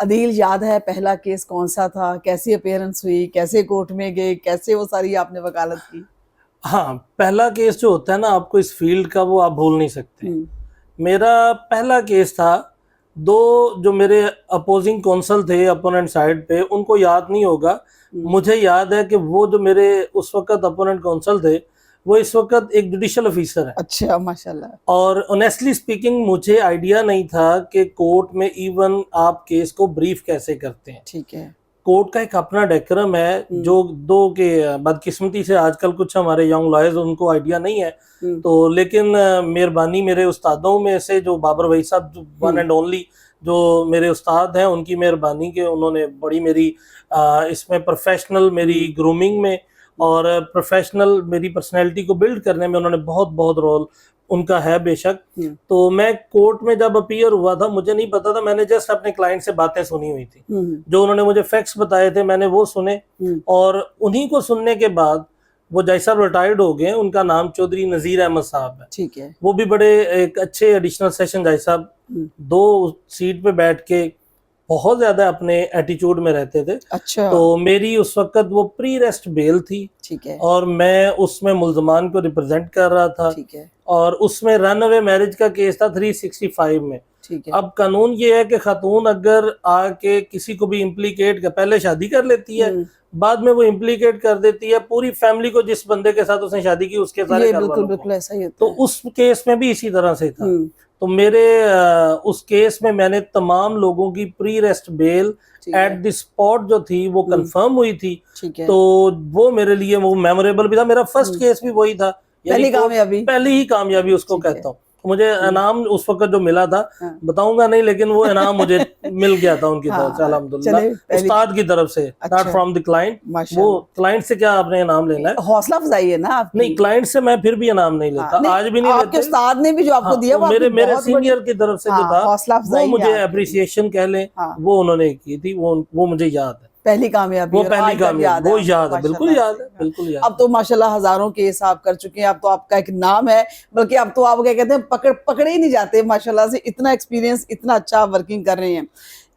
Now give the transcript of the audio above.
अदील, याद है पहला केस कौन सा था, कैसी अपीयरेंस हुई, कैसे कोर्ट में गए, कैसे वो सारी आपने वकालत की? हाँ, पहला केस जो होता है ना आपको इस फील्ड का, वो आप भूल नहीं सकते। मेरा पहला केस था। दो जो मेरे अपोजिंग कौंसल थे अपोनेंट साइड पे, उनको याद नहीं होगा, मुझे याद है कि वो जो मेरे उस वक्त अपोनेंट कौंसल थे, वो इस वक्त एक जुडिशियल ऑफिसर है। अच्छा, माशाल्लाह। और ऑनेस्टली स्पीकिंग मुझे आइडिया नहीं था कि कोर्ट में इवन आप केस को ब्रीफ कैसे करते हैं। ठीक है। कोर्ट का एक अपना डेकोरम है जो दो के बदकिस्मती से आजकल कुछ हमारे यंग लॉयर्स उनको आइडिया नहीं है। तो लेकिन मेहरबानी मेरे उस्तादों में से जो बाबर वही साहब वन एंड ओनली जो मेरे उस्ताद हैं, उनकी मेहरबानी के उन्होंने बड़ी मेरी इसमें प्रोफेशनल मेरी ग्रूमिंग में और प्रोफेशनल मेरी पर्सनैलिटी को बिल्ड करने में उन्होंने बहुत बहुत रोल उनका है बेशक। तो मैं कोर्ट में जब अपीयर हुआ था, मुझे नहीं पता था, मैंने जस्ट अपने क्लाइंट से बातें सुनी हुई थी, जो उन्होंने मुझे फैक्ट्स बताए थे मैंने वो सुने। और उन्हीं को सुनने के बाद वो जज साहब रिटायर्ड हो गए, उनका नाम चौधरी नजीर अहमद साहब है। ठीक है। वो भी बड़े एक अच्छे एडिशनल सेशन जज साहब, दो सीट पे बैठ के बहुत ज्यादा अपने एटीट्यूड में रहते थे। अच्छा। तो मेरी उस वक्त वो प्री रेस्ट बेल थी। ठीक है। और मैं उसमें मुल्जमान को रिप्रेजेंट कर रहा था। ठीक है। और उसमें रन अवे मैरिज का केस था 365 में। ठीक है। अब कानून ये है कि खातून अगर आके किसी को भी इम्प्लीकेट कर, पहले शादी कर लेती है, बाद में वो इम्प्लीकेट कर देती है पूरी फैमिली को, जिस बंदे के साथ उसने शादी की उसके सारे घर वालों को। बिल्कुल ऐसा ही होता तो है। उस केस में भी इसी तरह से था। तो मेरे उस केस में मैंने तमाम लोगों की pre rest bell at the spot जो थी वो कंफर्म हुई थी। तो वो मेरे लिए वो मेमोरेबल भी था। मेरा फर्स्ट केस भी वही था, पहली ही कामयाबी उसको कहता हूँ। मुझे इनाम उस वक्त जो मिला था बताऊंगा नहीं, लेकिन वो इनाम मुझे मिल गया था उनकी तरफ से, अल्हम्दुलिल्लाह, उस्ताद की तरफ से, नॉट फ्रॉम द क्लाइंट। वो क्लाइंट से क्या आपने इनाम लेना है, हौसला अफजाई है ना आपकी। नहीं, क्लाइंट से मैं फिर भी इनाम नहीं लेता, आज भी नहीं लेते। आपके उस्ताद ने भी जो आपको दिया वो मेरे सीनियर की तरफ से जो था, वो मुझे अप्रिसिएशन कह लें, वो उन्होंने की थी, वो मुझे याद है। पहली कामयाबी, वो पहली कामयाबी, वो याद है, बिल्कुल याद है, बिल्कुल याद। अब तो माशाल्लाह हजारों केस आप कर चुके हैं, अब तो आपका एक नाम है, बल्कि अब तो आप क्या कहते हैं पकड़े ही नहीं जाते माशाल्लाह से, इतना एक्सपीरियंस, इतना अच्छा वर्किंग कर रहे हैं।